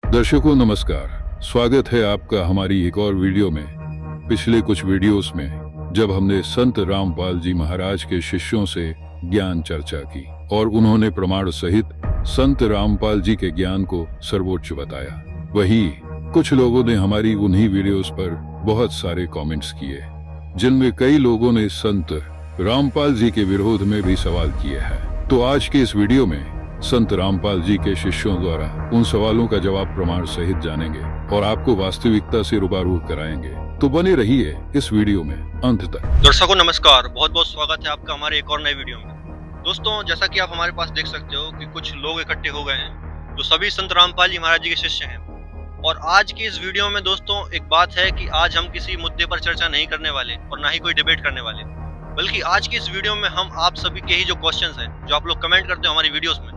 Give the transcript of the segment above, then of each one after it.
दर्शकों नमस्कार, स्वागत है आपका हमारी एक और वीडियो में। पिछले कुछ वीडियोस में जब हमने संत रामपाल जी महाराज के शिष्यों से ज्ञान चर्चा की और उन्होंने प्रमाण सहित संत रामपाल जी के ज्ञान को सर्वोच्च बताया, वहीं कुछ लोगों ने हमारी उन्हीं वीडियोस पर बहुत सारे कमेंट्स किए, जिनमें कई लोगों ने संत रामपाल जी के विरोध में भी सवाल किए हैं। तो आज के इस वीडियो में संत रामपाल जी के शिष्यों द्वारा उन सवालों का जवाब प्रमाण सहित जानेंगे और आपको वास्तविकता से रूबरू कराएंगे। तो बने रहिए इस वीडियो में अंत तक। दर्शकों नमस्कार, बहुत बहुत स्वागत है आपका हमारे एक और नए वीडियो में। दोस्तों, जैसा कि आप हमारे पास देख सकते हो कि कुछ लोग इकट्ठे हो गए हैं जो सभी संत रामपाल जी महाराज जी के शिष्य हैं। और आज की इस वीडियो में दोस्तों एक बात है कि आज हम किसी मुद्दे पर चर्चा नहीं करने वाले और ना ही कोई डिबेट करने वाले, बल्कि आज की इस वीडियो में हम आप सभी के ही जो क्वेश्चंस हैं, जो आप लोग कमेंट करते हो हमारी वीडियोस में,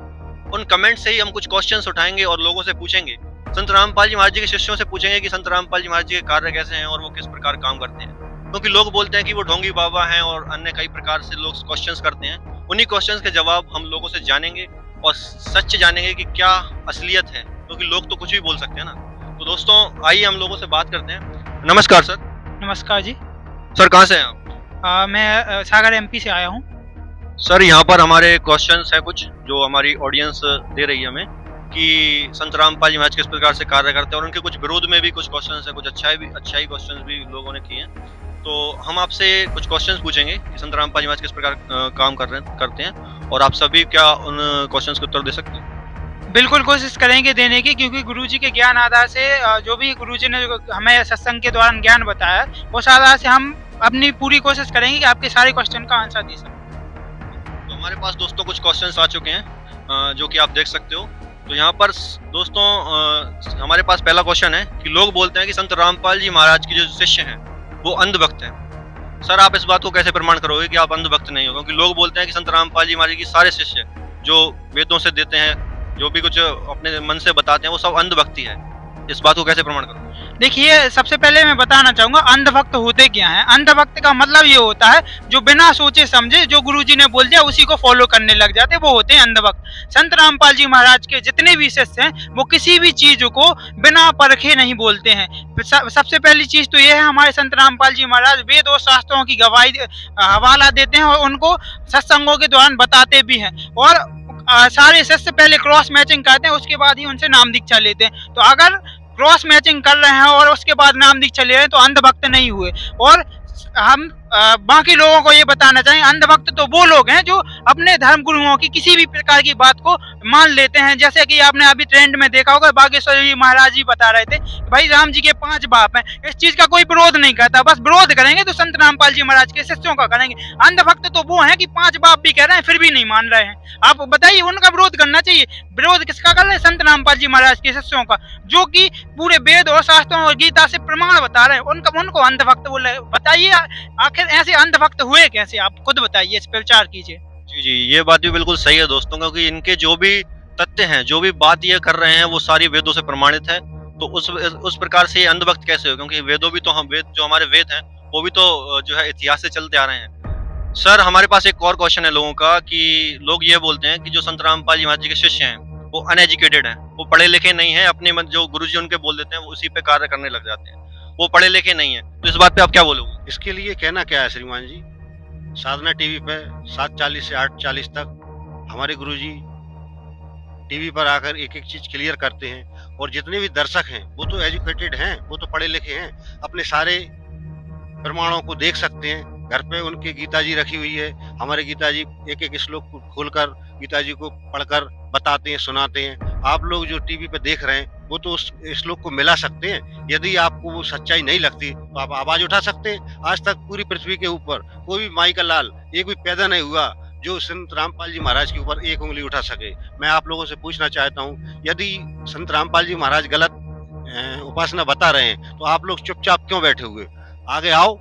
उन कमेंट से ही हम कुछ क्वेश्चंस उठाएंगे और लोगों से पूछेंगे, संत रामपाल जी महाराज जी के शिष्यों से पूछेंगे कि संत रामपाल जी महाराज जी के कार्य कैसे हैं और वो किस प्रकार काम करते हैं। क्योंकि लोग बोलते हैं कि वो ढोंगी बाबा हैं और अन्य कई प्रकार से लोग क्वेश्चंस करते हैं। उन्हीं क्वेश्चंस के जवाब हम लोगों से जानेंगे और सच जानेंगे कि क्या असलियत है, क्योंकि लोग तो कुछ भी बोल सकते हैं ना। तो दोस्तों आइए हम लोगों से बात करते हैं। नमस्कार सर। नमस्कार जी। सर कहाँ से हैं आप? मैं सागर एमपी से आया हूँ। सर यहाँ पर हमारे क्वेश्चंस है कुछ जो हमारी ऑडियंस दे रही है हमें कि संत रामपाल जी महाराज किस प्रकार से कार्य करते हैं, और उनके कुछ विरोध में भी कुछ क्वेश्चंस है, कुछ अच्छाई क्वेश्चंस भी लोगों ने किए हैं। तो हम आपसे कुछ क्वेश्चंस पूछेंगे कि संत रामपाल जी महाराज किस प्रकार काम करते हैं, और आप सभी क्या उन क्वेश्चंस के उत्तर दे सकते हैं? बिल्कुल कोशिश करेंगे देने की, क्योंकि गुरुजी के ज्ञान आधार से जो भी गुरुजी ने हमें सत्संग के दौरान ज्ञान बताया, उस आधार से हम अपनी पूरी कोशिश करेंगे कि आपके सारे क्वेश्चन का आंसर दे सकें। हमारे पास दोस्तों कुछ क्वेश्चंस आ चुके हैं जो कि आप देख सकते हो। तो यहाँ पर दोस्तों हमारे पास पहला क्वेश्चन है कि लोग बोलते हैं कि संत रामपाल जी महाराज के जो शिष्य हैं वो अंधभक्त हैं। सर आप इस बात को कैसे प्रमाण करोगे कि आप अंधभक्त नहीं हो? क्योंकि लोग बोलते हैं कि संत रामपाल जी महाराज की सारे शिष्य जो वेदों से देते हैं, जो भी कुछ अपने मन से बताते हैं, वो सब अंधभक्ति है। इस बात को कैसे प्रमाण करोगे? देखिए, सबसे पहले मैं बताना चाहूंगा अंधभक्त होते क्या हैं। अंधभक्त का मतलब ये होता है जो बिना सोचे समझे जो गुरुजी ने बोल दिया उसी को फॉलो करने लग जाते, वो होते हैं अंधभक्त। संत रामपाल जी महाराज के जितने भी शिष्य हैं वो किसी भी चीज को बिना परखे नहीं बोलते हैं। सबसे पहली चीज तो ये है, हमारे संत रामपाल जी महाराज वेद और शास्त्रों की गवाही हवाला देते हैं और उनको सत्संगों के दौरान बताते भी हैं। और सारे शिष्य पहले क्रॉस मैचिंग करते हैं, उसके बाद ही उनसे नाम दीक्षा लेते हैं। तो अगर क्रॉस मैचिंग कर रहे हैं और उसके बाद नाम दीक्षा ले रहे हैं तो अंधभक्त नहीं हुए। और हम बाकी लोगों को ये बताना चाहेंगे, अंधभक्त तो वो लोग हैं जो अपने धर्म गुरुओं की किसी भी प्रकार की बात को मान लेते हैं। जैसे कि आपने अभी ट्रेंड में देखा होगा, बागेश्वर जी महाराज जी बता रहे थे भाई राम जी के 5 बाप हैं। इस चीज का कोई विरोध नहीं करता, बस विरोध करेंगे तो संत रामपाल जी महाराज के शिष्यों का करेंगे। अंधभक्त तो वो हैं कि 5 बाप भी कह रहे हैं फिर भी नहीं मान रहे हैं। आप बताइए, उनका विरोध करना चाहिए। विरोध किसका कर रहे हैं? संत रामपाल जी महाराज के शिष्यों का, जो कि पूरे वेद और शास्त्रों और गीता से प्रमाण बता रहे हैं। उनको अंधभक्त बोले। बताइए आखिर ऐसे अंधभक्त हुए कैसे? आप खुद बताइए, इस पर विचार कीजिए। जी, ये बात भी बिल्कुल सही है दोस्तों, क्योंकि इनके जो भी तथ्य हैं, जो भी बात ये कर रहे हैं, वो सारी वेदों से प्रमाणित है। तो उस प्रकार से अंधभक्त कैसे हो? क्योंकि वेदों भी तो हम जो हमारे वेद हैं वो भी तो जो है इतिहास से चलते आ रहे हैं। सर हमारे पास एक और क्वेश्चन है लोगों का कि लोग ये बोलते हैं कि जो संत रामपाल जी महाराज जी के शिष्य हैं वो अनएजुकेटेड हैं, वो पढ़े लिखे नहीं है, अपने जो गुरुजी उनके बोल देते हैं उसी पे कार्य करने लग जाते हैं, वो पढ़े लिखे नहीं है। तो इस बात पे आप क्या बोलोगे? इसके लिए कहना क्या है श्रीमान जी? साधना टीवी पे 7:40 से 8:40 तक हमारे गुरुजी टीवी पर आकर एक एक चीज क्लियर करते हैं। और जितने भी दर्शक हैं वो तो एजुकेटेड हैं, वो तो पढ़े लिखे हैं, अपने सारे प्रमाणों को देख सकते हैं। घर पे उनकी गीता जी रखी हुई है, हमारे गीता जी एक एक श्लोक खोलकर गीता जी को पढ़कर बताते हैं, सुनाते हैं। आप लोग जो टीवी पे देख रहे हैं वो तो उस श्लोक को मिला सकते हैं। यदि आपको वो सच्चाई नहीं लगती तो आप आवाज उठा सकते हैं। आज तक पूरी पृथ्वी के ऊपर कोई भी माई का लाल एक भी पैदा नहीं हुआ जो संत रामपाल जी महाराज के ऊपर एक उंगली उठा सके। मैं आप लोगों से पूछना चाहता हूँ, यदि संत रामपाल जी महाराज गलत उपासना बता रहे हैं तो आप लोग चुपचाप क्यों बैठे हुए? आगे आओ।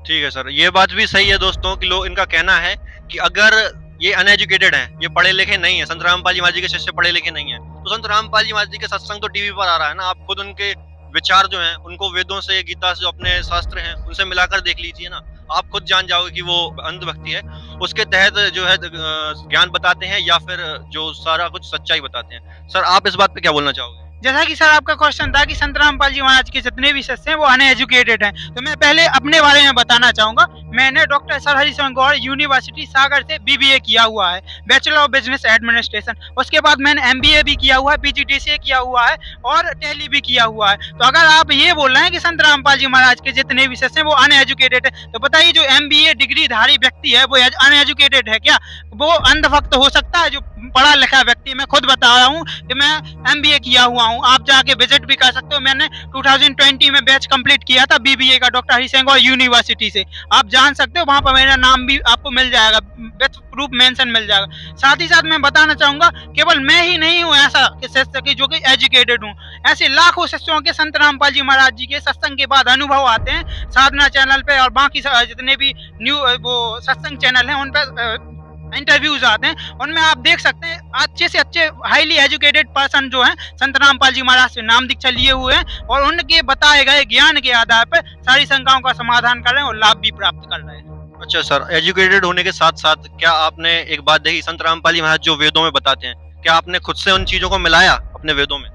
ठीक है सर, ये बात भी सही है दोस्तों कि लोग, इनका कहना है कि अगर ये अनएजुकेटेड हैं, ये पढ़े लिखे नहीं है, संत रामपाल जी महाराज जी के शिष्य पढ़े लिखे नहीं है, तो संत रामपाल जी महाराज जी के सत्संग तो टीवी पर आ रहा है ना। आप खुद उनके विचार जो हैं उनको वेदों से, गीता से, जो अपने शास्त्र हैं उनसे मिलाकर देख लीजिए ना, आप खुद जान जाओगे कि वो अंधभक्ति है। उसके तहत जो है ज्ञान बताते हैं या फिर जो सारा कुछ सच्चाई बताते हैं। सर आप इस बात पे क्या बोलना चाहोगे? जैसा कि सर आपका क्वेश्चन था कि संत रामपाल जी महाराज के जितने भी शिष्य हैं वो अनएजुकेटेड हैं, तो मैं पहले अपने बारे में बताना चाहूंगा। मैंने doctor sir Harishankar Gour university Sagar से बीबीए किया हुआ है, बैचलर ऑफ बिजनेस एडमिनिस्ट्रेशन। उसके बाद मैंने एमबीए भी किया हुआ है, पीजीडीसीए किया हुआ है और टैली भी किया हुआ है। तो अगर आप ये बोल रहे हैं कि संत रामपाल जी महाराज के जितने भी शिष्य हैं वो अनएजुकेटेड है, तो बताइए जो एमबीए डिग्री धारी व्यक्ति है वो अनएजुकेटेड है क्या? वो अंधभक्त हो सकता है जो पढ़ा लिखा व्यक्ति? मैं खुद बता रहा हूँ कि मैं एमबीए किया हुआ हूँ, आप जाके विजिट भी कर सकते हो। मैंने 2020 में बैच कंप्लीट किया था बीबीए का डॉक्टर हरिशंकर गौड़ यूनिवर्सिटी से, आप जान सकते हो, वहां पर मेरा नाम भी आपको मिल जाएगा, विथ प्रूफ मेंशन मिल जाएगा। साथ ही साथ मैं बताना चाहूंगा केवल मैं ही नहीं हूँ ऐसा शिष्य की जो कि एजुकेटेड हूँ, ऐसे लाखों शिष्यों के संत रामपाल जी महाराज जी के सत्संग के बाद अनुभव आते हैं साधना चैनल पे और बाकी जितने भी न्यू वो सत्संग चैनल हैं उन पर इंटरव्यूज आते हैं, उनमें आप देख सकते हैं अच्छे से अच्छे हाईली एजुकेटेड पर्सन जो हैं संत रामपाल जी महाराज से नाम दीक्षा लिए हुए हैं और उनके बताए गए ज्ञान के आधार पर सारी शंकाओं का समाधान कर रहे हैं और लाभ भी प्राप्त कर रहे हैं। अच्छा सर, एजुकेटेड होने के साथ साथ क्या आपने एक बात देखी, संत रामपाल जी महाराज जो वेदों में बताते हैं, क्या आपने खुद से उन चीजों को मिलाया अपने वेदों में?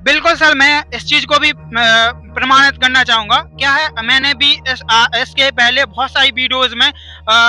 बिल्कुल सर, मैं इस चीज को भी प्रमाणित करना चाहूंगा। क्या है, मैंने भी इसके पहले बहुत सारी वीडियोस में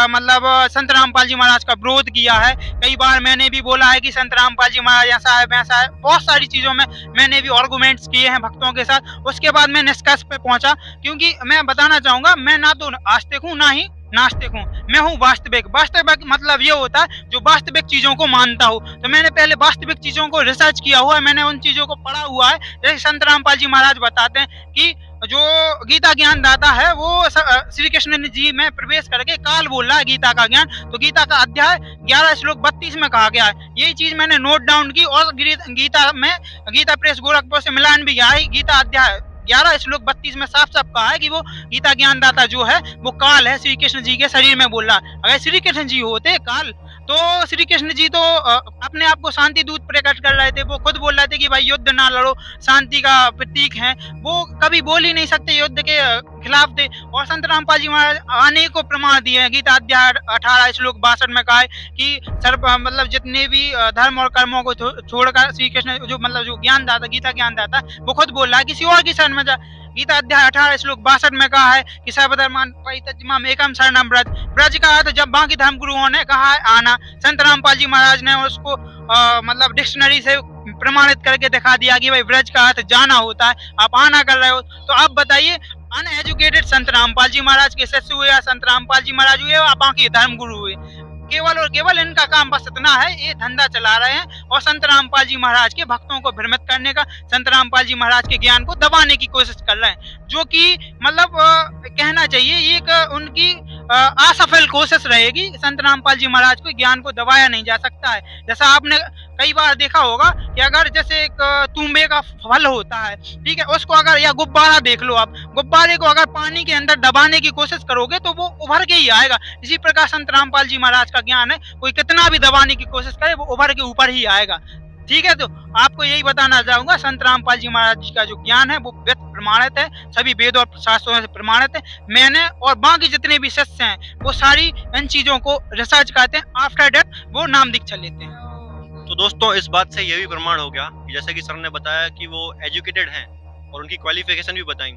मतलब संत रामपाल जी महाराज का विरोध किया है। कई बार मैंने भी बोला है कि संत रामपाल जी महाराज ऐसा है वैसा है, बहुत सारी चीजों में मैंने भी आर्गुमेंट्स किए हैं भक्तों के साथ। उसके बाद मैं निष्कर्ष पे पहुंचा, क्योंकि मैं बताना चाहूंगा मैं ना तो आस्तिक हूँ ना ही नास्तिक हूँ, मैं हूँ वास्तविक। वास्तविक मतलब ये होता है जो वास्तविक चीजों को मानता हूँ। तो मैंने पहले वास्तविक चीजों को रिसर्च किया हुआ है, मैंने उन चीजों को पढ़ा हुआ है। जैसे संत रामपाल जी महाराज बताते हैं कि जो गीता ज्ञान दाता है वो श्री कृष्ण जी में प्रवेश करके काल बोल रहा है गीता का ज्ञान। तो गीता का अध्याय 11 श्लोक 32 में कहा गया है, यही चीज मैंने नोट डाउन की और गीता में गीता प्रेस गोरखपुर से मिलान भी किया है। गीता अध्याय 11 श्लोक 32 में साफ साफ कहा है कि वो गीता ज्ञानदाता जो है वो काल है, श्री कृष्ण जी के शरीर में बोल रहा है। अगर श्री कृष्ण जी होते काल तो श्री कृष्ण जी तो अपने आप को शांति दूत प्रकट कर रहे थे। वो खुद बोल रहे थे कि भाई युद्ध ना लड़ो, शांति का प्रतीक है। वो कभी बोल ही नहीं सकते, युद्ध के खिलाफ थे। और संत रामपाल जी महाराज अनेकों प्रमाण दिए हैं। गीता अध्याय 18 श्लोक 62 में कहा है कि सर्व मतलब जितने भी धर्म और कर्मों को छोड़कर श्री कृष्ण जो मतलब जो ज्ञान दाता गीता ज्ञान दाता वो खुद बोल रहा है किसी और की शरण में जा। गीता अध्याय 18 श्लोक 62 में कहा है कि सर्वधर्मान परित्यज्य एकम शरणम ब्रज। ब्रज का अर्थ जब बाकी धर्म गुरुओं ने कहा है आना, संत रामपाल जी महाराज ने उसको मतलब डिक्शनरी से प्रमाणित करके दिखा दिया कि भाई ब्रज का अर्थ जाना होता है, आप आना कर रहे हो। तो आप बताइए अनएजुकेटेड संत रामपाल जी महाराज के शिष्य हुए या संत रामपाल जी महाराज हुए या बाकी धर्म गुरु हुए, केवल और केवल इनका काम बस इतना है, ये धंधा चला रहे हैं और संत रामपाल जी महाराज के भक्तों को भ्रमित करने का, संत रामपाल जी महाराज के ज्ञान को दबाने की कोशिश कर रहे हैं, जो कि मतलब कहना चाहिए ये एक उनकी असफल कोशिश रहेगी। संत रामपाल जी महाराज को ज्ञान को दबाया नहीं जा सकता है। जैसा आपने कई बार देखा होगा कि अगर जैसे एक तुम्बे का फल होता है, ठीक है, उसको अगर या गुब्बारा देख लो आप, गुब्बारे को अगर पानी के अंदर दबाने की कोशिश करोगे तो वो उभर के ही आएगा। इसी प्रकार संत रामपाल जी महाराज का ज्ञान है, कोई कितना भी दबाने की कोशिश करे वो उभर के ऊपर ही आएगा। ठीक है, तो आपको यही बताना चाहूंगा संत रामपाल जी महाराज जी का जो ज्ञान है वो वेद प्रमाणित है, सभी वेद और शास्त्रों से प्रमाणित है। मैंने और बाकी जितने भी शिष्य हैं वो सारी इन चीजों को रिसर्च करते हैं, आफ्टर डेथ वो नाम दीक्षा लेते हैं। तो दोस्तों इस बात से ये भी प्रमाण हो गया कि जैसे कि सर ने बताया कि वो एजुकेटेड हैं और उनकी क्वालिफिकेशन भी बताई,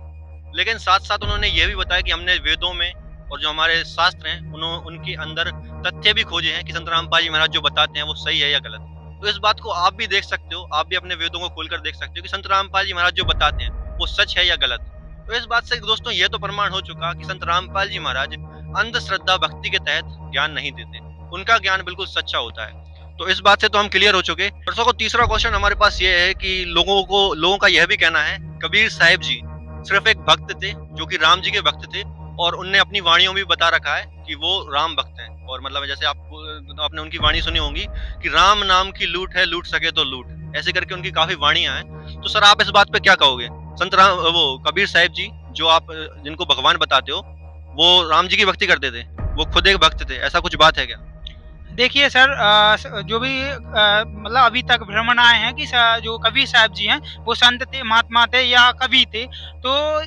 लेकिन साथ साथ उन्होंने ये भी बताया कि हमने वेदों में और जो हमारे शास्त्र हैं उनके अंदर तथ्य भी खोजे हैं कि संत रामपाल जी महाराज जो बताते हैं वो सही है या गलत। तो इस बात को आप भी देख सकते हो, आप भी अपने वेदों को खोलकर देख सकते हो कि संत रामपाल जी महाराज जो बताते हैं वो सच है या गलत। तो इस बात से दोस्तों ये तो प्रमाण हो चुका कि संत रामपाल जी महाराज अंधश्रद्धा भक्ति के तहत ज्ञान नहीं देते, उनका ज्ञान बिल्कुल सच्चा होता है। तो इस बात से तो हम क्लियर हो चुके। दर्शकों को तीसरा क्वेश्चन हमारे पास ये है कि लोगों का यह भी कहना है कबीर साहिब जी सिर्फ एक भक्त थे जो कि राम जी के भक्त थे और उनने अपनी वाणियों में भी बता रखा है कि वो राम भक्त हैं। और मतलब जैसे आपने उनकी वाणी सुनी होंगी कि राम नाम की लूट है, लूट सके तो लूट, ऐसे करके उनकी काफी वाणियां हैं। तो सर आप इस बात पे क्या कहोगे? संत राम वो कबीर साहिब जी जो आप जिनको भगवान बताते हो वो राम जी की भक्ति करते थे, वो खुद एक भक्त थे, ऐसा कुछ बात है क्या? देखिए सर, जो भी मतलब अभी तक भ्रमण आए हैं कि जो कबीर साहब जी हैं वो संत थे, महात्मा थे या कवि थे, तो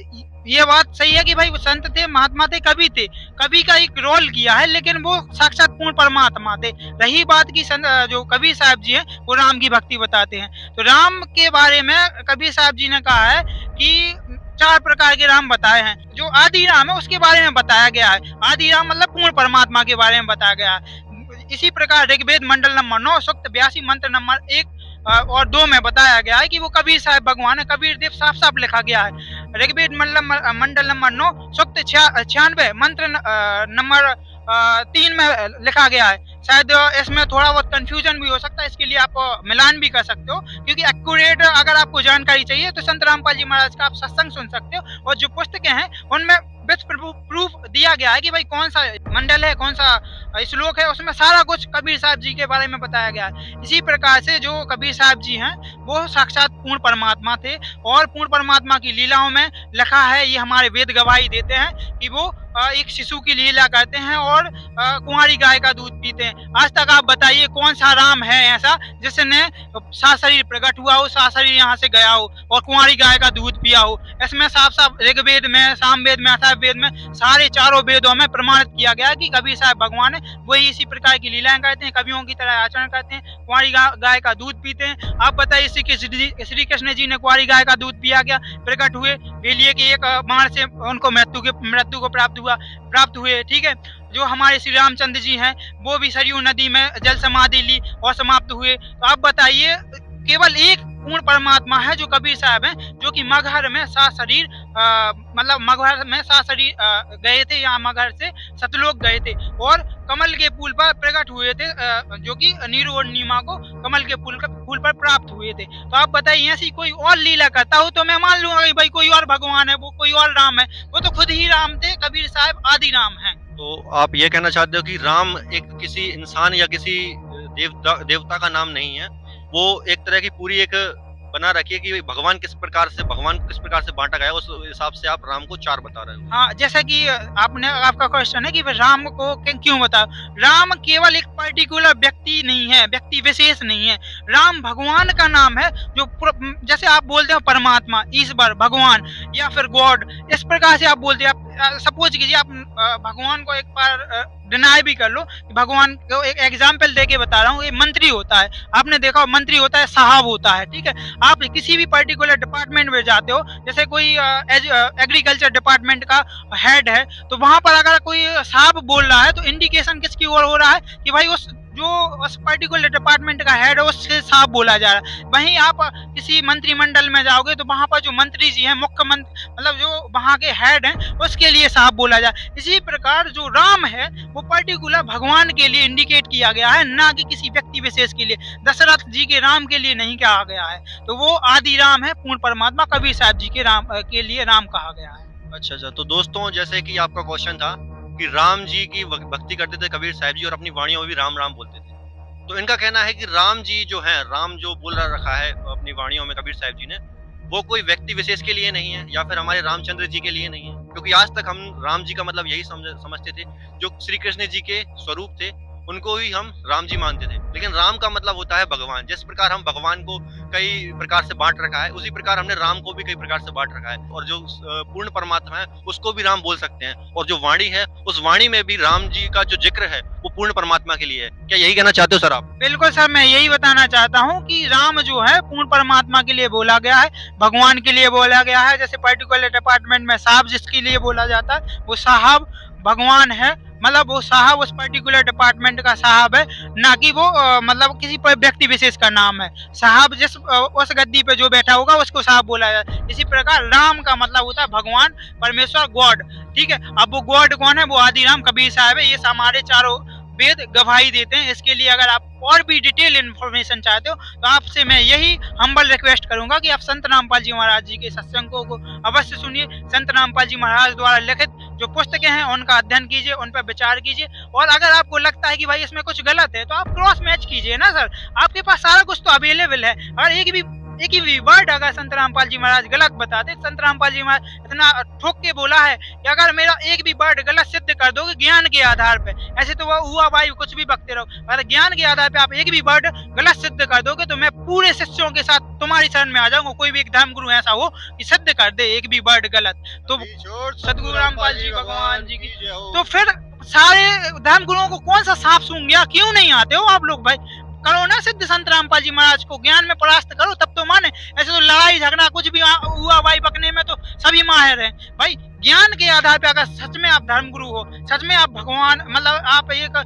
ये बात सही है कि भाई वो संत थे, महात्मा थे, कवि थे, कवि का एक रोल किया है, लेकिन वो साक्षात पूर्ण परमात्मा थे। रही बात की जो कबीर साहब जी हैं वो राम की भक्ति बताते हैं, तो राम के बारे में कबीर साहब जी ने कहा है कि 4 प्रकार के राम बताए हैं। जो आदि राम है उसके बारे में बताया गया है, आदि राम मतलब पूर्ण परमात्मा के बारे में बताया गया है। इसी प्रकार ऋग्वेद मंडल नंबर 9 सूक्त 82 मंत्र नंबर 1 और 2 में बताया गया है कि वो कबीर साहब भगवान है। कबीर देव साफ साफ लिखा गया है। ऋग्वेद मंडल नंबर 9 सूक्त 96 मंत्र नंबर 3 में लिखा गया है। शायद इसमें थोड़ा बहुत कंफ्यूजन भी हो सकता है, इसके लिए आप मिलान भी कर सकते हो, क्योंकि एक्यूरेट अगर आपको जानकारी चाहिए तो संत रामपाल जी महाराज का आप सत्संग सुन सकते हो, और जो पुस्तकें हैं उनमें विथ प्रूफ दिया गया है कि भाई कौन सा मंडल है, कौन सा श्लोक है, उसमें सारा कुछ कबीर साहब जी के बारे में बताया गया है। इसी प्रकार से जो कबीर साहब जी हैं वो साक्षात पूर्ण परमात्मा थे, और पूर्ण परमात्मा की लीलाओं में लिखा है, ये हमारे वेद गवाही देते हैं कि वो एक शिशु की लीला करते हैं और कुंवारी गाय का दूध पीते हैं। आज तक आप बताइए कौन सा राम है ऐसा जिसने साशरीर प्रकट हुआ हो, साशरीर यहाँ से गया हो और कुंवारी गाय का दूध पिया हो। इसमें साफ साफ ऋग्वेद में, सामवेद में, अथर्ववेद में, सारे चारों वेदों में प्रमाणित किया गया कि कबीर साहब भगवान है, वही इसी प्रकार की लीलाएं करते हैं, कवियों की तरह आचरण करते हैं, कुंवारी गाय का दूध पीते हैं। आप बताइए श्री कृष्ण जी ने कुंवारी गाय का दूध पिया क्या, प्रकट हुए, लिए कि एक बाण से उनको मृत्यु को प्राप्त हुए। ठीक है, जो हमारे श्री रामचंद्र जी हैं वो भी सरयू नदी में जल समाधि ली और समाप्त हुए। तो आप बताइए केवल एक पूर्ण परमात्मा है जो कबीर साहब हैं, जो कि मगहर में साशरीर गए थे, यहाँ मगहर से सतलोक गए थे और कमल के फूल पर प्रकट हुए थे, जो कि नीरू और नीमा को कमल के फूल पर प्राप्त हुए थे। तो आप बताइए ऐसी कोई और लीला करता हो तो मैं मान लूंगा कि भाई कोई और भगवान है, वो कोई और राम है, वो तो खुद ही राम थे, कबीर साहब आदि राम हैं। तो आप ये कहना चाहते हो कि राम एक किसी इंसान या किसी देवता का नाम नहीं है, वो एक तरह की पूरी एक बना रखी है कि भगवान किस प्रकार से बांटा गया, उस हिसाब से आप राम को 4 बता रहे हो। हाँ, जैसा कि आपका क्वेश्चन है कि राम को क्यों बताओ। राम केवल एक पर्टिकुलर व्यक्ति नहीं है, व्यक्ति विशेष नहीं है, राम भगवान का नाम है, जो जैसे आप बोलते हो परमात्मा, ईश्वर, भगवान या फिर गॉड, इस प्रकार से आप बोलते हैं। आप सपोज कीजिए आप भगवान को एक बार डिनाई भी कर लो, भगवान को एक एग्जाम्पल देके बता रहा हूँ। ये मंत्री होता है, आपने देखा मंत्री होता है, साहब होता है, ठीक है। आप किसी भी पर्टिकुलर डिपार्टमेंट में जाते हो, जैसे कोई एग्रीकल्चर डिपार्टमेंट का हेड है, तो वहां पर अगर कोई साहब बोल रहा है तो इंडिकेशन किसकी ओर हो रहा है कि भाई उस पर्टिकुलर डिपार्टमेंट का हेड है उससे साहब बोला जा रहा है। वहीं आप किसी मंत्रिमंडल में जाओगे तो वहां पर जो मंत्री जी हैं, मुख्यमंत्री मतलब जो वहां के हेड हैं, उसके लिए साहब बोला जा रहा है। इसी प्रकार जो राम है वो पर्टिकुलर भगवान के लिए इंडिकेट किया गया है, ना कि किसी व्यक्ति विशेष के लिए। दशरथ जी के राम के लिए नहीं कहा गया है, तो वो आदि राम है, पूर्ण परमात्मा कबीर साहब जी के राम के लिए राम कहा गया है। अच्छा, तो दोस्तों जैसे कि आपका क्वेश्चन था कि राम जी की भक्ति करते थे कबीर साहब जी और अपनी वाणियों में भी राम राम बोलते थे, तो इनका कहना है कि राम जी जो है, राम जो बोल रखा है अपनी वाणियों में कबीर साहब जी ने, वो कोई व्यक्ति विशेष के लिए नहीं है या फिर हमारे रामचंद्र जी के लिए नहीं है, क्योंकि आज तक हम राम जी का मतलब यही समझते थे, जो श्री कृष्ण जी के स्वरूप थे उनको ही हम राम जी मानते थे। लेकिन राम का मतलब होता है भगवान। जिस प्रकार हम भगवान को कई प्रकार से बांट रखा है, उसी प्रकार हमने राम को भी कई प्रकार से बांट रखा है, और जो पूर्ण परमात्मा है उसको भी राम बोल सकते हैं, और जो वाणी है उस वाणी में भी राम जी का जो जिक्र है वो पूर्ण परमात्मा के लिए है। क्या यही कहना चाहते हो सर आप? बिल्कुल सर, मैं यही बताना चाहता हूँ कि राम जो है पूर्ण परमात्मा के लिए बोला गया है, भगवान के लिए बोला गया है। जैसे पर्टिकुलर डिपार्टमेंट में साहब जिसके लिए बोला जाता है, वो साहब भगवान है, मतलब वो साहब उस पर्टिकुलर डिपार्टमेंट का साहब है, ना कि वो मतलब किसी व्यक्ति विशेष का नाम है। साहब जिस उस गद्दी पे जो बैठा होगा उसको साहब बोला जाता है। इसी प्रकार राम का मतलब होता है भगवान, परमेश्वर, गॉड, ठीक है। अब वो गॉड कौन है? वो आदि राम कबीर साहब है। ये हमारे चारों वेद गवाही देते हैं। इसके लिए अगर आप और भी डिटेल इन्फॉर्मेशन चाहते हो तो आपसे मैं यही हम्बल रिक्वेस्ट करूंगा कि आप संत रामपाल जी महाराज जी के सत्संगों को अवश्य सुनिए। संत रामपाल जी महाराज द्वारा लिखित जो पुस्तकें हैं उनका अध्ययन कीजिए, उन पर विचार कीजिए, और अगर आपको लगता है कि भाई इसमें कुछ गलत है तो आप क्रॉस मैच कीजिए ना सर। आपके पास सारा कुछ तो अवेलेबल है। अगर एक भी एक ही वर्ड अगर संत रामपाल जी महाराज गलत बताते, संत रामपाल जी महाराज इतना ठोक के बोला है कि अगर मेरा एक भी वर्ड गलत सिद्ध कर दोगे ज्ञान के आधार पे, ऐसे तो वो हुआ भाई कुछ भी बकते रहो, अगर ज्ञान के आधार पे आप एक भी वर्ड गलत सिद्ध कर दोगे तो मैं पूरे शिष्यों के साथ तुम्हारी शरण में आ जाऊंगा। कोई भी एक धर्मगुरु ऐसा हो कि सिद्ध कर दे एक भी वर्ड गलत, तो सदगुरु रामपाल जी भगवान जी की। तो फिर सारे धर्मगुरुओं को कौन सा सांप सूंघ गया? क्यों नहीं आते हो आप लोग भाई? करो ना सिद्ध संत रामपाल जी महाराज को, ज्ञान में परास्त करो तब तो माने। ऐसे तो लड़ाई झगड़ा कुछ भी हुआ भाई बकने में तो सभी माहिर हैं भाई। ज्ञान के आधार पे अगर सच में आप धर्मगुरु हो, सच में आप भगवान मतलब आप एक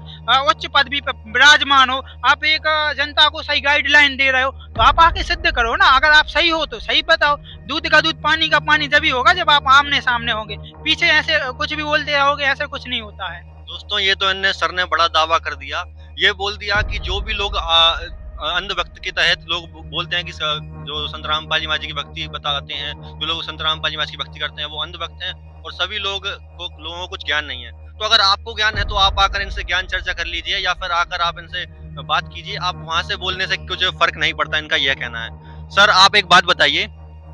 उच्च पदवी पे विराजमान हो, आप एक जनता को सही गाइडलाइन दे रहे हो, तो आप आके सिद्ध करो ना। अगर आप सही हो तो सही बताओ। दूध का दूध पानी का पानी जब ही होगा जब आप आमने सामने होंगे, पीछे ऐसे कुछ भी बोलते रहोगे ऐसे कुछ नहीं होता है। दोस्तों ये तो इनने सर ने बड़ा दावा कर दिया, ये बोल दिया कि जो भी लोग अंध भक्त के तहत लोग बोलते हैं कि जो संत रामपाल जी महाराज की भक्ति बताते हैं, जो लोग संत रामपाल जी महाराज की भक्ति करते हैं वो अंध भक्त हैं, और सभी लोगों को कुछ ज्ञान नहीं है। तो अगर आपको ज्ञान है तो आप आकर इनसे ज्ञान चर्चा कर लीजिए, या फिर आकर आप इनसे बात कीजिए। आप वहां से बोलने से कुछ फर्क नहीं पड़ता, इनका यह कहना है। सर आप एक बात बताइए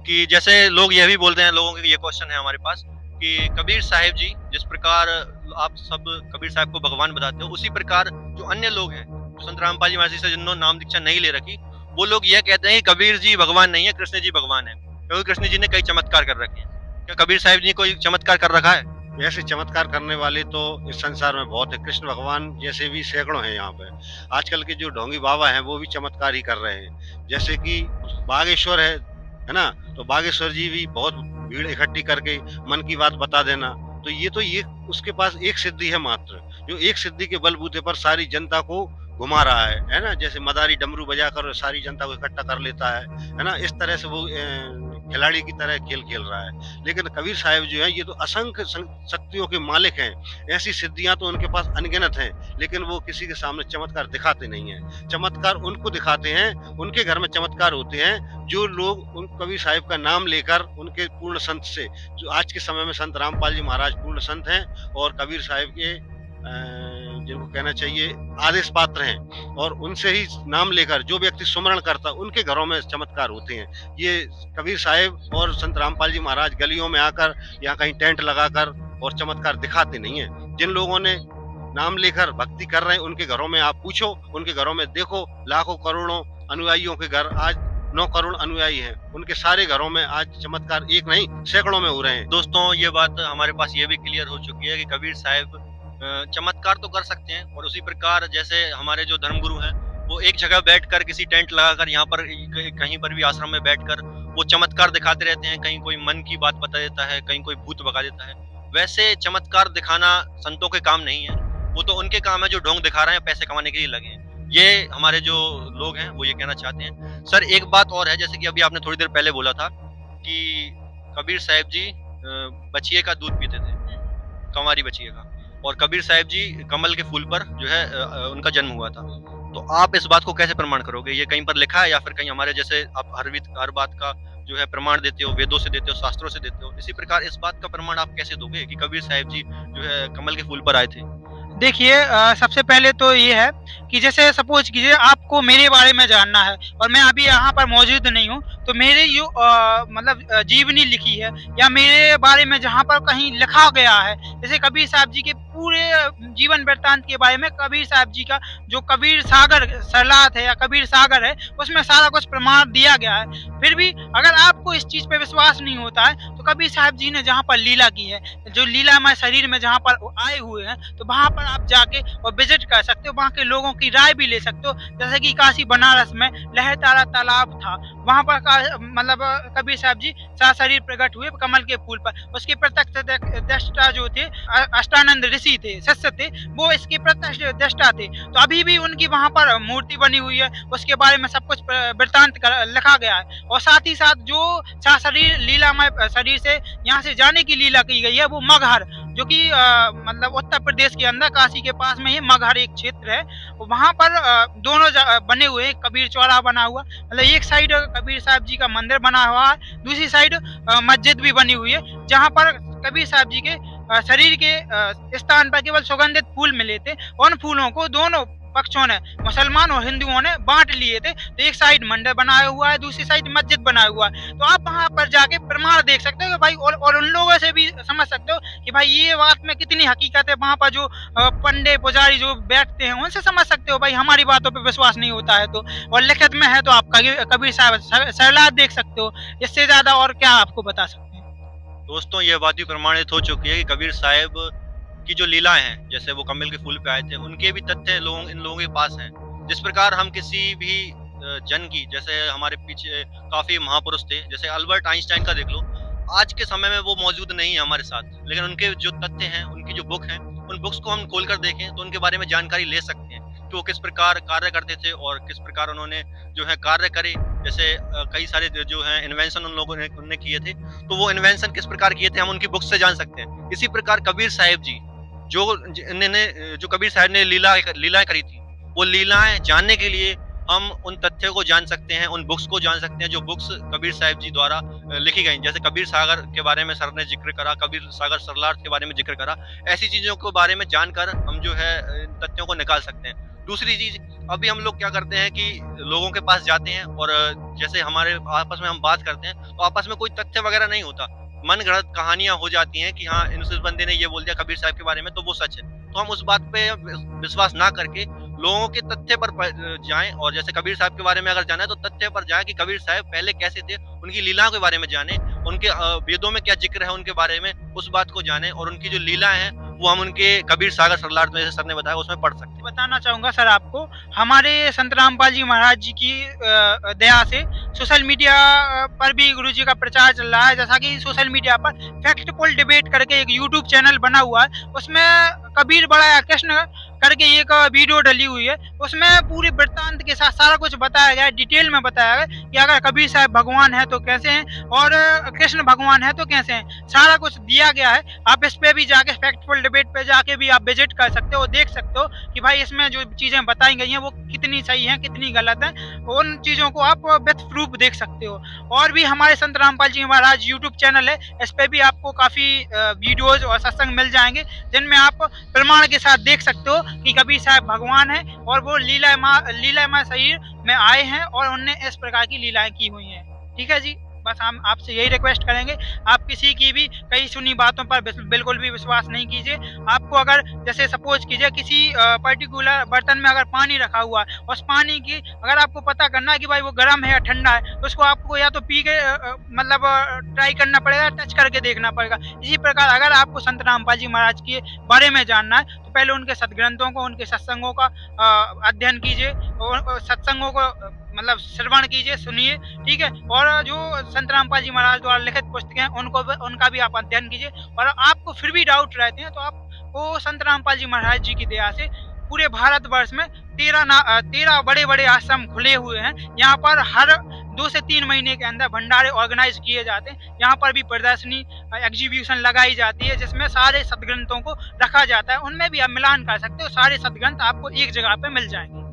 कि जैसे लोग यह भी बोलते हैं, लोगों के ये क्वेश्चन है हमारे पास कि कबीर साहिब जी जिस प्रकार आप सब कबीर साहब को भगवान बताते हो, उसी प्रकार जो अन्य लोग हैं संत रामपाल जी महाराज से जिन्होंने नाम दीक्षा नहीं ले रखी, वो लोग यह कहते हैं कि कबीर जी भगवान नहीं है, कृष्ण जी भगवान है, क्योंकि कृष्ण जी ने कई चमत्कार कर रखे हैं। क्या कबीर साहिब जी ने कोई चमत्कार कर रखा है? ऐसे चमत्कार करने वाले तो इस संसार में बहुत है। कृष्ण भगवान जैसे भी सैकड़ों हैं यहाँ पे। आजकल के जो ढोंगी बाबा हैं वो भी चमत्कार ही कर रहे हैं। जैसे कि बागेश्वर है ना, तो बागेश्वर जी भी बहुत भीड़ इकट्ठी करके मन की बात बता देना, तो ये उसके पास एक सिद्धि है मात्र, जो एक सिद्धि के बलबूते पर सारी जनता को घुमा रहा है ना। जैसे मदारी डमरू बजाकर सारी जनता को इकट्ठा कर लेता है ना। इस तरह से वो खिलाड़ी की तरह खेल खेल रहा है। लेकिन कबीर साहिब जो है ये तो असंख्य शक्तियों के मालिक हैं। ऐसी सिद्धियां तो उनके पास अनगिनत हैं, लेकिन वो किसी के सामने चमत्कार दिखाते नहीं हैं। चमत्कार उनको दिखाते हैं, उनके घर में चमत्कार होते हैं जो लोग उन कबीर साहिब का नाम लेकर उनके पूर्ण संत से, जो आज के समय में संत रामपाल जी महाराज पूर्ण संत हैं और कबीर साहिब के जिनको कहना चाहिए आदेश पात्र हैं, और उनसे ही नाम लेकर जो व्यक्ति सुमरण करता उनके घरों में चमत्कार होते हैं। ये कबीर साहिब और संत रामपाल जी महाराज गलियों में आकर यहाँ कहीं टेंट लगाकर और चमत्कार दिखाते नहीं हैं। जिन लोगों ने नाम लेकर भक्ति कर रहे हैं उनके घरों में आप पूछो, उनके घरों में देखो, लाखों करोड़ों अनुयायियों के घर, आज 9 करोड़ अनुयायी हैं, उनके सारे घरों में आज चमत्कार एक नहीं सैकड़ों में हो रहे हैं। दोस्तों ये बात हमारे पास ये भी क्लियर हो चुकी है कि कबीर साहिब चमत्कार तो कर सकते हैं, और उसी प्रकार जैसे हमारे जो धर्मगुरु हैं वो एक जगह बैठकर किसी टेंट लगाकर यहाँ पर कहीं पर भी आश्रम में बैठकर वो चमत्कार दिखाते रहते हैं। कहीं कोई मन की बात बता देता है, कहीं कोई भूत भगा देता है। वैसे चमत्कार दिखाना संतों के काम नहीं है, वो तो उनके काम है जो ढोंग दिखा रहे हैं, पैसे कमाने के लिए लगे हैं। ये हमारे जो लोग हैं वो ये कहना चाहते हैं। सर एक बात और है, जैसे कि अभी आपने थोड़ी देर पहले बोला था कि कबीर साहिब जी बछिए का दूध पीते थे, कंवारी बछिए का, और कबीर साहिब जी कमल के फूल पर जो है उनका जन्म हुआ था। तो आप इस बात को कैसे प्रमाण करोगे? ये कहीं पर लिखा है या फिर कहीं हमारे जैसे आप हर बात का जो है प्रमाण देते हो, वेदों से देते हो, शास्त्रों से देते हो, इसी प्रकार इस बात का प्रमाण आप कैसे दोगे कि कबीर साहिब जी जो है कमल के फूल पर आए थे? देखिए सबसे पहले तो ये है कि जैसे सपोज कीजिए आपको मेरे बारे में जानना है और मैं अभी यहाँ पर मौजूद नहीं हूँ, तो मेरे जो मतलब जीवनी लिखी है या मेरे बारे में जहाँ पर कहीं लिखा गया है, जैसे कबीर साहब जी के पूरे जीवन वृत्तांत के बारे में, कबीर साहब जी का जो कबीर सागर सरलात है या कबीर सागर है उसमें सारा कुछ प्रमाण दिया गया है। फिर भी अगर आपको इस चीज पे विश्वास नहीं होता है तो कबीर साहब जी ने जहाँ पर लीला की है, जो लीलामय शरीर में जहाँ पर आए हुए हैं, तो वहाँ पर आप जाके और विजिट कर सकते हो, वहाँ के लोगों की राय भी ले सकते हो। जैसे कि काशी बनारस में लहरतारा तालाब था, वहाँ पर मतलब कबीर साहब जी शरीर प्रकट हुए कमल के फूल पर। उसके प्रत्यक्ष दृष्टा जो थे अष्टानंद ऋषि थे, शिष्य थे, वो इसके प्रत्यक्ष दृष्टा थे। तो अभी भी उनकी वहाँ पर मूर्ति बनी हुई है, उसके बारे में सब कुछ वृत्तांत लिखा गया है। और साथ ही साथ जो शरीर लीलामय शरीर से यहाँ से जाने की लीला की गई है वो मगहर, जो कि मतलब उत्तर प्रदेश के अंदर काशी के पास में ही मगहर एक क्षेत्र है, वहाँ पर दोनों बने हुए हैं, कबीर चौराहा बना हुआ, मतलब एक साइड कबीर साहब जी का मंदिर बना हुआ है, दूसरी साइड मस्जिद भी बनी हुई है, जहाँ पर कबीर साहब जी के शरीर के स्थान पर केवल सुगंधित फूल मिले थे। उन फूलों को दोनों पक्षों ने, मुसलमान और हिंदुओं ने बांट लिए थे। तो एक साइड मंदिर बनाया हुआ है, दूसरी साइड मस्जिद बनाया हुआ है। तो आप वहां पर जाके प्रमाण देख सकते हो कि भाई, और उन लोगों से भी समझ सकते हो कि भाई ये बात में कितनी हकीकत है। वहां पर जो पंडे पुजारी जो बैठते हैं उनसे समझ सकते हो भाई हमारी बातों पर विश्वास नहीं होता है तो। और लिखित में है तो आप कबीर साहब सरलाद देख सकते हो। इससे ज्यादा और क्या आपको बता सकते हैं। दोस्तों ये बात भी प्रमाणित हो चुकी है कि कबीर साहब की जो लीलाएं हैं, जैसे वो कमल के फूल पे आए थे, उनके भी तथ्य इन लोगों के पास हैं। जिस प्रकार हम किसी भी जन की, जैसे हमारे पीछे काफी महापुरुष थे, जैसे अल्बर्ट आइंस्टाइन का देख लो, आज के समय में वो मौजूद नहीं है हमारे साथ, लेकिन उनके जो तथ्य हैं, उनकी जो बुक हैं, उन बुक्स को हम खोलकर देखें तो उनके बारे में जानकारी ले सकते हैं कि वो किस प्रकार कार्य करते थे और किस प्रकार उन्होंने जो है कार्य करे। जैसे कई सारे जो है इन्वेंशन उन लोगों ने किए थे, तो वो इन्वेंशन किस प्रकार किए थे हम उनकी बुक से जान सकते हैं। इसी प्रकार कबीर साहब जी जो कबीर साहब ने लीलाएं करी थी, वो लीलाएं जानने के लिए हम उन तथ्यों को जान सकते हैं, उन बुक्स को जान सकते हैं जो बुक्स कबीर साहब जी द्वारा लिखी गई। जैसे कबीर सागर के बारे में सर ने जिक्र करा, कबीर सागर सरलार्थ के बारे में जिक्र करा। ऐसी चीजों के बारे में जानकर हम जो है इन तथ्यों को निकाल सकते हैं। दूसरी चीज, अभी हम लोग क्या करते हैं कि लोगों के पास जाते हैं और जैसे हमारे आपस में हम बात करते हैं तो आपस में कोई तथ्य वगैरह नहीं होता, मन गढ़ंत कहानियां हो जाती हैं कि हाँ इस बंदे ने ये बोल दिया कबीर साहब के बारे में तो वो सच है। तो हम उस बात पे विश्वास ना करके लोगों के तथ्य पर जाएं, और जैसे कबीर साहब के बारे में अगर जाना है तो तथ्य पर जाएं कि कबीर साहब पहले कैसे थे, उनकी लीलाओं के बारे में जाने, उनके वेदों में क्या जिक्र है उनके बारे में, उस बात को जाने, और उनकी जो लीला है वो हम उनके कबीर सागर सरलार्थ में जैसे सर ने बताया उसमें पढ़ सकते हैं। बताना चाहूंगा सर आपको, हमारे संत रामपाल जी महाराज जी की दया से सोशल मीडिया पर भी गुरु जी का प्रचार चल रहा है। जैसा कि सोशल मीडिया पर फैक्टफुल डिबेट करके एक यूट्यूब चैनल बना हुआ है, उसमें कबीर बड़ा कृष्ण करके एक वीडियो डली हुई है। उसमें पूरी वृत्तांत के साथ सारा कुछ बताया गया है, डिटेल में बताया गया कि अगर कबीर साहब भगवान है तो कैसे हैं और कृष्ण भगवान है तो कैसे हैं, सारा कुछ दिया गया है। आप इस पे भी जाके फैक्टफुल डिबेट पे जाके भी आप विजिट कर सकते हो, देख सकते हो कि भाई इसमें जो चीजें बताई गई हैं वो कितनी सही हैं कितनी गलत हैं। उन चीजों को आप विथ प्रूफ देख सकते हो। और भी हमारे संत रामपाल जी महाराज यूट्यूब चैनल है, इस पे भी आपको काफी वीडियोज और सत्संग मिल जाएंगे जिनमें आप प्रमाण के साथ देख सकते हो कि कबीर साहब भगवान है और वो लीलामय शरीर में आए हैं और उनने इस प्रकार की लीलाएं की हुई हैं। ठीक है जी, बस हम आपसे यही रिक्वेस्ट करेंगे, आप किसी की भी कई सुनी बातों पर बिल्कुल भी विश्वास नहीं कीजिए। आपको अगर जैसे सपोज कीजिए किसी पर्टिकुलर बर्तन में अगर पानी रखा हुआ है, उस पानी की अगर आपको पता करना है कि भाई वो गर्म है या ठंडा है, तो उसको आपको या तो पी के मतलब ट्राई करना पड़ेगा, टच करके देखना पड़ेगा। इसी प्रकार अगर आपको संत रामपाल जी महाराज के बारे में जानना है तो पहले उनके सदग्रंथों को, उनके सत्संगों का अध्ययन कीजिए और सत्संगों को मतलब श्रवण कीजिए, सुनिए। ठीक है, और जो संत रामपाल जी महाराज द्वारा लिखित पुस्तकें उनका भी आप अध्ययन कीजिए। और आपको फिर भी डाउट रहते हैं तो आप वो संत रामपाल जी महाराज जी की दया से पूरे भारतवर्ष में 13 बड़े बड़े आश्रम खुले हुए हैं। यहाँ पर हर 2 से 3 महीने के अंदर भंडारे ऑर्गेनाइज किए जाते हैं। यहाँ पर भी प्रदर्शनी एग्जीबिशन लगाई जाती है जिसमें सारे सदग्रंथों को रखा जाता है। उनमें भी आप मिलान कर सकते हो, सारे सदग्रंथ आपको एक जगह पे मिल जाएंगे।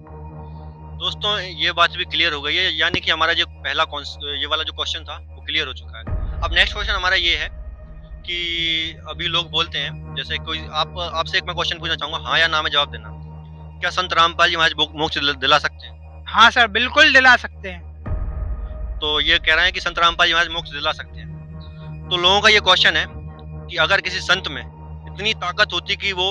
दोस्तों ये बात भी क्लियर हो गई है, यानी कि हमारा जो पहला ये वाला जो क्वेश्चन था वो क्लियर हो चुका है। अब नेक्स्ट क्वेश्चन हमारा ये है कि अभी लोग बोलते हैं, जैसे कोई आपसे एक मैं क्वेश्चन पूछना चाहूंगा, हाँ या ना में जवाब देना, क्या संत रामपाल जी महाराज मोक्ष दिला सकते हैं? हाँ सर, बिल्कुल दिला सकते हैं। तो ये कह रहे हैं कि संत रामपाल जी महाराज मोक्ष दिला सकते हैं। तो लोगों का ये क्वेश्चन है कि अगर किसी संत में इतनी ताकत होती कि वो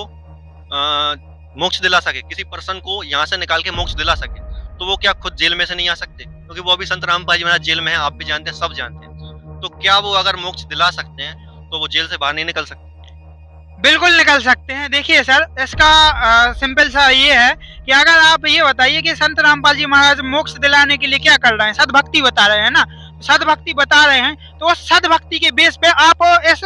मोक्ष दिला सके, किसी पर्सन को यहाँ से निकाल के मोक्ष दिला सके, तो वो क्या खुद जेल में से नहीं आ सकते? क्योंकि वो अभी संत रामपाल जी महाराज जेल में है, आप भी जानते हैं, सब जानते हैं। तो क्या वो अगर मोक्ष दिला सकते हैं तो वो जेल से बाहर नहीं निकल सकते? बिल्कुल निकल सकते हैं। देखिए सर, इसका सिंपल सा ये है कि अगर आप ये बताइए कि संत रामपाल जी महाराज मोक्ष दिलाने के लिए क्या कर रहे हैं, सद्भक्ति बता रहे हैं ना, सद्भक्ति बता रहे हैं, तो उस सद्भक्ति के बेस पे आप इस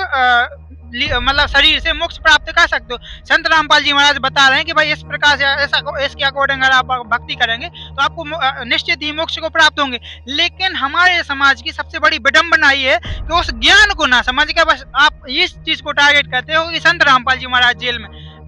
मतलब शरीर से मोक्ष प्राप्त कर सकते हो। संत रामपाल जी महाराज बता रहे हैं कि भाई इस प्रकार से इसके अकॉर्डिंग अगर आप भक्ति करेंगे तो आपको निश्चित ही मोक्ष को प्राप्त होंगे। लेकिन हमारे समाज की सबसे बड़ी विडंबना ये है कि उस ज्ञान को ना समझ के बस आप इस चीज को टारगेट करते हो कि संत रामपाल जी महाराज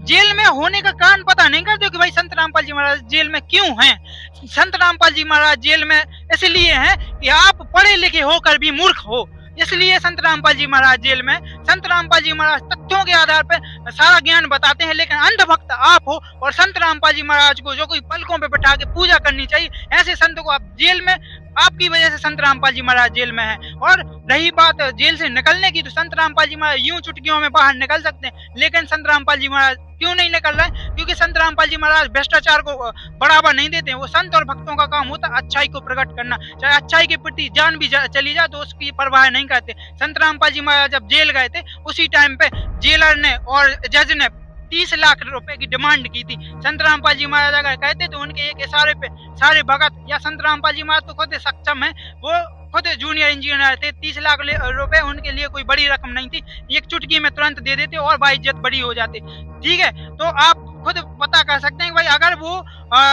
जेल में होने का कारण पता नहीं करते हो कि भाई संत रामपाल जी महाराज जेल में क्यों हैं। संत रामपाल जी महाराज जेल में इसलिए हैं कि आप पढ़े लिखे होकर भी मूर्ख हो, इसलिए संत रामपाल जी महाराज जेल में संत रामपाल जी महाराज तथ्यों के आधार पर सारा ज्ञान बताते हैं, लेकिन अंधभक्त आप हो और संत रामपाल जी महाराज को जो कोई पलकों पे बैठा के पूजा करनी चाहिए, ऐसे संत को आप जेल में, आपकी वजह से संत रामपाल जी महाराज जेल में हैं। और रही बात जेल से निकलने की, तो संत रामपाल जी महाराज यूं चुटकियों में बाहर निकल सकते हैं, लेकिन संत रामपाल जी महाराज क्यों नहीं निकल रहे हैं? क्योंकि संत रामपाल जी महाराज भ्रष्टाचार को बढ़ावा नहीं देते हैं। वो संत और भक्तों का काम होता है अच्छाई को प्रकट करना, चाहे अच्छाई के प्रति जान भी चली जाए तो उसकी परवाह नहीं करते। संत रामपाल जी महाराज जब जेल गए थे, उसी टाइम पे जेलर ने और जज ने 30 लाख रुपए की डिमांड की थी। संत रामपाल जी महाराज अगर कहते तो उनके एक इशारे पे सारे भगत, या संत रामपाल जी महाराज तो खुद सक्षम है, वो खुद जूनियर इंजीनियर थे, 30 लाख रुपए उनके लिए कोई बड़ी रकम नहीं थी, एक चुटकी में तुरंत दे देते और बाइज्जत बड़ी हो जाती। ठीक है, तो आप खुद पता कर सकते हैं भाई, अगर वो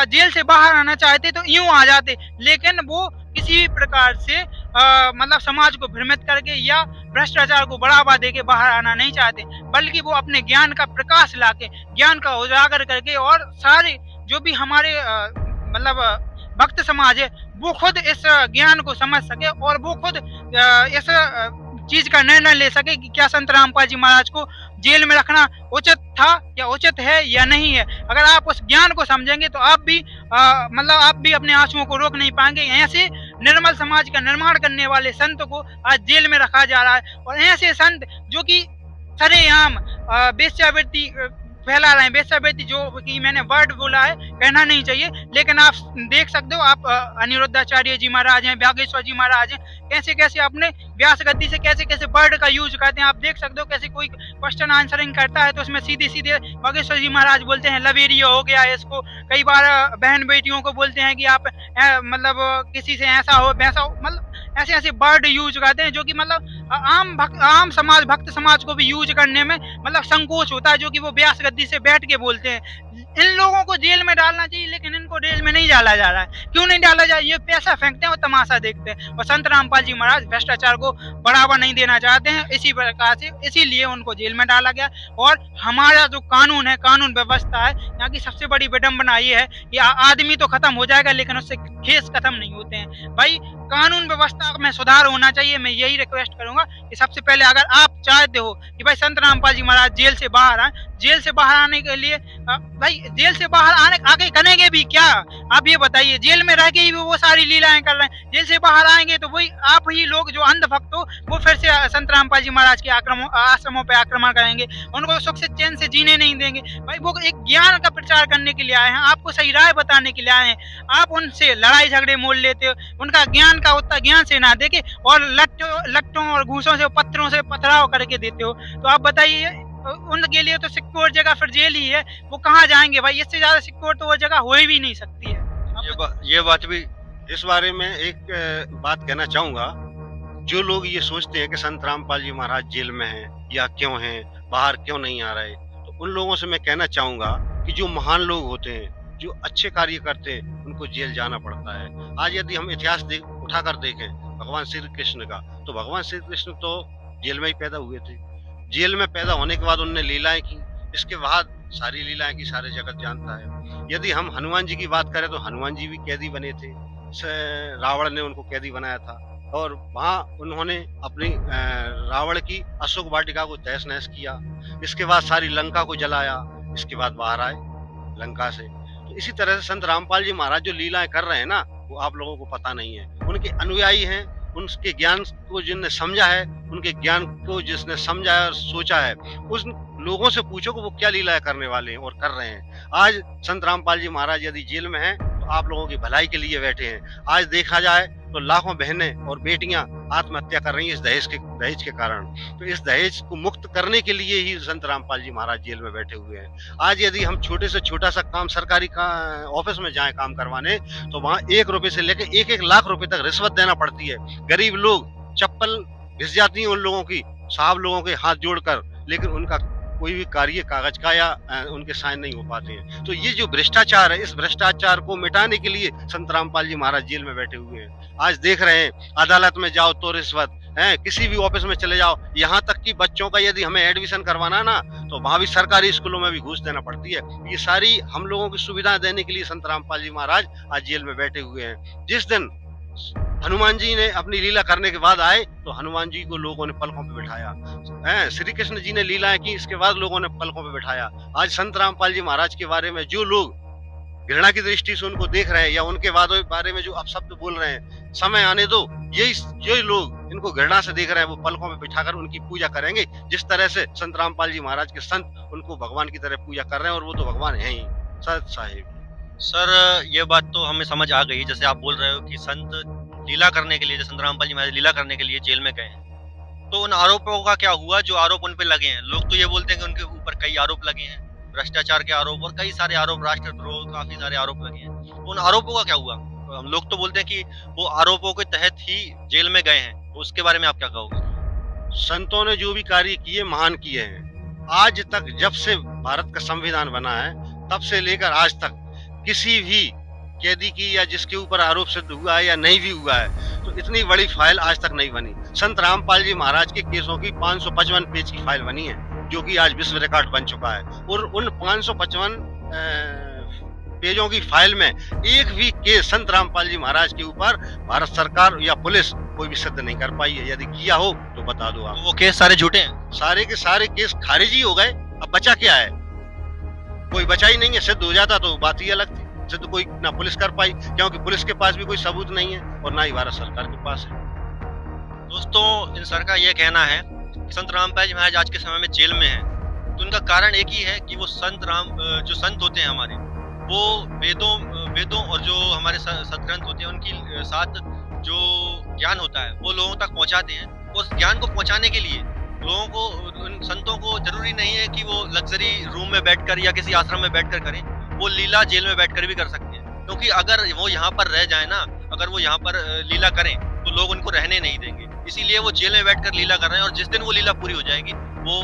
जेल से बाहर आना चाहते तो यूं आ जाते, लेकिन वो किसी भी प्रकार से मतलब समाज को भ्रमित करके या भ्रष्टाचार को बढ़ावा देके बाहर आना नहीं चाहते, बल्कि वो अपने ज्ञान का प्रकाश लाके, ज्ञान का उजागर करके, और सारे जो भी हमारे मतलब भक्त समाज है वो खुद इस ज्ञान को समझ सके और वो खुद इस चीज का निर्णय ले सके कि क्या संत रामपाल जी महाराज को जेल में रखना उचित था या उचित है या नहीं है। अगर आप उस ज्ञान को समझेंगे तो आप भी मतलब आप भी अपने आंसुओं को रोक नहीं पाएंगे। ऐसे निर्मल समाज का निर्माण करने वाले संत को आज जेल में रखा जा रहा है, और ऐसे संत जो कि सरेआम वेश्यावृत्ति फैला रहे हैं। वेश्यावृत्ति जो कि मैंने वर्ड बोला है, कहना नहीं चाहिए, लेकिन आप देख सकते हो, आप अनिरुद्धाचार्य जी महाराज हैं, बागेश्वर जी महाराज हैं, कैसे कैसे अपने व्यास गद्दी से कैसे कैसे वर्ड का यूज करते हैं। आप देख सकते हो कैसे कोई क्वेश्चन आंसरिंग करता है तो उसमें सीधे सीधे बागेश्वर जी महाराज बोलते हैं लवेरिया हो गया है इसको। कई बार बहन बेटियों को बोलते हैं कि आप मतलब किसी से ऐसा हो वैसा हो, मतलब ऐसे ऐसे वर्ड यूज करते हैं जो कि मतलब आम समाज, भक्त समाज को भी यूज करने में मतलब संकोच होता है, जो कि वो व्यास गद्दी से बैठ के बोलते हैं। इन लोगों को जेल में डालना चाहिए, लेकिन इनको जेल में नहीं डाला जा रहा है। क्यों नहीं डाला जा रहा है? ये पैसा फेंकते हैं और तमाशा देखते हैं, और संत रामपाल जी महाराज भ्रष्टाचार को बढ़ावा नहीं देना चाहते हैं, इसी प्रकार से इसीलिए उनको जेल में डाला गया। और हमारा जो कानून है, कानून व्यवस्था है, यहाँ की सबसे बड़ी विडंबना ये है कि आदमी तो खत्म हो जाएगा लेकिन उससे केस खत्म नहीं होते हैं। भाई कानून व्यवस्था में सुधार होना चाहिए। मैं यही रिक्वेस्ट करूंगा कि सबसे पहले अगर आप चाहते हो कि भाई संत रामपाल जी महाराज जेल से बाहर आए, जेल से बाहर आने के लिए भाई जेल से बाहर आगे करेंगे भी क्या, आप ये बताइए। जेल में रह के ही वो सारी लीलाएं कर रहे हैं, जेल से बाहर आएंगे तो वही आप ही लोग जो अंधभक्त हो वो फिर से संत रामपाल जी महाराज के आश्रमों पे आक्रमण करेंगे, उनको सुख से चैन से जीने नहीं देंगे। भाई वो एक ज्ञान का प्रचार करने के लिए आए हैं, आपको सही राय बताने के लिए आए हैं, आप उनसे लड़ाई झगड़े मोल लेते हो, उनका ज्ञान का उतना ज्ञान से ना देके और लट्टों और घूसों से, पत्थरों से पथराव करके देते हो। तो आप बताइए, उनके लिए तो सिक्योर जगह फिर जेल ही है, वो कहाँ जाएंगे भाई? इससे ज्यादा सिक्योर तो वो जगह हो ही भी नहीं सकती है। ये बात भी, इस बारे में एक बात कहना चाहूंगा। जो लोग ये सोचते हैं कि संत रामपाल जी महाराज जेल में हैं या क्यों हैं, बाहर क्यों नहीं आ रहे, तो उन लोगों से मैं कहना चाहूंगा कि जो महान लोग होते हैं, जो अच्छे कार्य करते हैं, उनको जेल जाना पड़ता है। आज यदि हम इतिहास उठाकर देखें भगवान श्री कृष्ण का, तो भगवान श्री कृष्ण तो जेल में ही पैदा हुए थे। जेल में पैदा होने के बाद उन्होंने लीलाएं की, इसके बाद सारी लीलाएं की सारे जगत जानता है। यदि हम हनुमान जी की बात करें तो हनुमान जी भी कैदी बने थे, रावण ने उनको कैदी बनाया था, और वहाँ उन्होंने अपनी रावण की अशोक वाटिका को तहस नहस किया, इसके बाद सारी लंका को जलाया, इसके बाद बाहर आए लंका से। तो इसी तरह से संत रामपाल जी महाराज जो लीलाएं कर रहे हैं ना, वो आप लोगों को पता नहीं है। उनके अनुयायी हैं, उनके ज्ञान को जिनने समझा है, उनके ज्ञान को जिसने समझा है और सोचा है, उस लोगों से पूछो कि वो क्या लीलाएं करने वाले हैं और कर रहे हैं। आज संत रामपाल जी महाराज यदि जेल में हैं तो आप लोगों की भलाई के लिए बैठे हैं। आज देखा जाए तो लाखों बहनें और बेटियां आत्महत्या कर रही हैं इस दहेज के कारण। तो इस दहेज को मुक्त करने के लिए ही संत रामपाल जी महाराज जेल में बैठे हुए हैं। आज यदि हम छोटे से छोटा सा काम सरकारी ऑफिस में जाएं काम करवाने, तो वहाँ 1 रुपए से लेकर 1-1 लाख रुपए तक रिश्वत देना पड़ती है। गरीब लोग चप्पल घिस जाती है उन लोगों की, साहब लोगों के हाथ जोड़कर, लेकिन उनका कोई भी कार्य कागज का या उनके साइन नहीं हो पाते हैं। तो ये जो भ्रष्टाचार है, इस भ्रष्टाचार को मिटाने के लिए संत रामपाल जी महाराज जेल में बैठे हुए हैं। आज देख रहे हैं अदालत में जाओ तो रिश्वत है, किसी भी ऑफिस में चले जाओ, यहाँ तक कि बच्चों का यदि हमें एडमिशन करवाना ना, तो वहाँ भी सरकारी स्कूलों में भी घूस देना पड़ती है। ये सारी हम लोगों की सुविधाएं देने के लिए संत रामपाल जी महाराज आज जेल में बैठे हुए हैं। जिस दिन हनुमान जी ने अपनी लीला करने के बाद आए तो हनुमान जी को लोगों ने पलकों पे बिठाया। श्री कृष्ण जी ने लीलाएं की, इसके बाद लोगों ने पलकों पे बिठाया। आज संत रामपाल जी महाराज के बारे में जो लोग घृणा की दृष्टि से उनको देख रहे हैं या उनके बारे में जो अपशब्द बोल रहे हैं, समय आने दो, यही लोग इनको घृणा से देख रहे हैं, वो पलकों में बिठाकर उनकी पूजा करेंगे, जिस तरह से संत रामपाल जी महाराज के संत उनको भगवान की तरह पूजा कर रहे हैं, और वो तो भगवान है ही। सत साहिब सर, ये बात तो हमें समझ आ गई। जैसे आप बोल रहे हो कि संत लीला करने के लिए, संत रामपाल जी महाराज लीला करने के लिए जेल में गए हैं, तो उन आरोपों का क्या हुआ जो आरोप उन पे लगे हैं? लोग तो ये बोलते हैं कि उनके ऊपर कई आरोप लगे हैं, भ्रष्टाचार के आरोप और कई सारे आरोप, राष्ट्रद्रोह, काफी सारे आरोप लगे हैं। उन आरोपों का क्या हुआ? हम लोग तो बोलते हैं कि वो आरोपों के तहत ही जेल में गए हैं, तो उसके बारे में आप क्या कहोगे? संतों ने जो भी कार्य किए महान किए हैं। आज तक जब से भारत का संविधान बना है तब से लेकर आज तक किसी भी कैदी की या जिसके ऊपर आरोप सिद्ध हुआ है या नहीं भी हुआ है, तो इतनी बड़ी फाइल आज तक नहीं बनी। संत रामपाल जी महाराज के केसों की 555 पेज की फाइल बनी है, जो कि आज विश्व रिकॉर्ड बन चुका है। और उन 555 पेजों की फाइल में एक भी केस संत रामपाल जी महाराज के ऊपर भारत सरकार या पुलिस कोई भी सिद्ध नहीं कर पाई है। यदि किया हो तो बता दो आप। तो वो केस सारे झूठे हैं? सारे के सारे केस खारिज ही हो गए। अब बचा क्या है? कोई बचा ही नहीं है। सिद्ध हो जाता तो बात ही अलग थी। सिद्ध कोई ना पुलिस कर पाई, क्योंकि पुलिस के पास भी कोई सबूत नहीं है और ना ही भारत सरकार के पास है। दोस्तों, इन सर का यह कहना है कि संत रामपाल जी महाराज आज के समय में जेल में हैं, तो उनका कारण एक ही है कि वो जो संत होते हैं हमारे, वो वेदों और जो हमारे सदग्रंथ होते हैं उनकी साथ जो ज्ञान होता है वो लोगों तक पहुंचाते हैं। उस ज्ञान को पहुंचाने के लिए लोगों को, उन संतों को जरूरी नहीं है कि वो लग्जरी रूम में बैठकर या किसी आश्रम में बैठकर करें, वो लीला जेल में बैठकर भी कर सकते हैं। क्योंकि अगर वो यहाँ पर रह जाए ना, अगर वो यहाँ पर लीला करें तो लोग उनको रहने नहीं देंगे, इसीलिए वो जेल में बैठकर लीला कर रहे हैं। और जिस दिन वो लीला पूरी हो जाएगी वो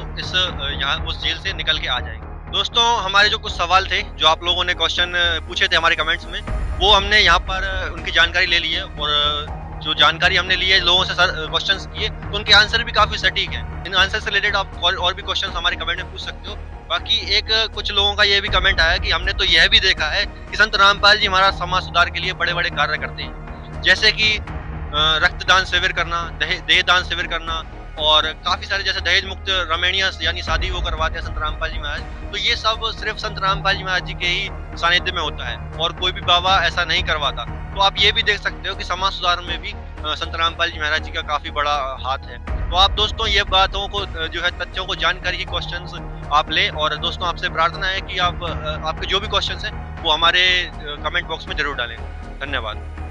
उस जेल से निकल के आ जाएंगे। दोस्तों, हमारे जो कुछ सवाल थे, जो आप लोगों ने क्वेश्चन पूछे थे हमारे कमेंट्स में, वो हमने यहाँ पर उनकी जानकारी ले ली है। और जो जानकारी हमने ली है, लोगों से क्वेश्चंस किए, तो उनके आंसर भी काफी सटीक हैं। इन आंसर से रिलेटेड आप और भी क्वेश्चन हमारे कमेंट में पूछ सकते हो। बाकी कुछ लोगों का ये भी कमेंट आया कि हमने तो यह भी देखा है कि संत रामपाल जी महाराज समाज सुधार के लिए बड़े बड़े कार्य करते हैं, जैसे कि रक्तदान शिविर करना, देह दान शिविर करना, और काफी सारे जैसे दहेज मुक्त रमणीय यानी शादी वो करवाते हैं संत रामपाल जी महाराज। तो ये सब सिर्फ संत रामपाल जी महाराज जी के ही सानिध्य में होता है और कोई भी बाबा ऐसा नहीं करवाता। तो आप ये भी देख सकते हो कि समाज सुधार में भी संत रामपाल जी महाराज जी का काफी बड़ा हाथ है। तो आप दोस्तों ये बातों को जो है, तथ्यों को जानकारी की क्वेश्चंस आप ले। और दोस्तों, आपसे प्रार्थना है कि आप आपके जो भी क्वेश्चंस हैं वो हमारे कमेंट बॉक्स में जरूर डालें। धन्यवाद।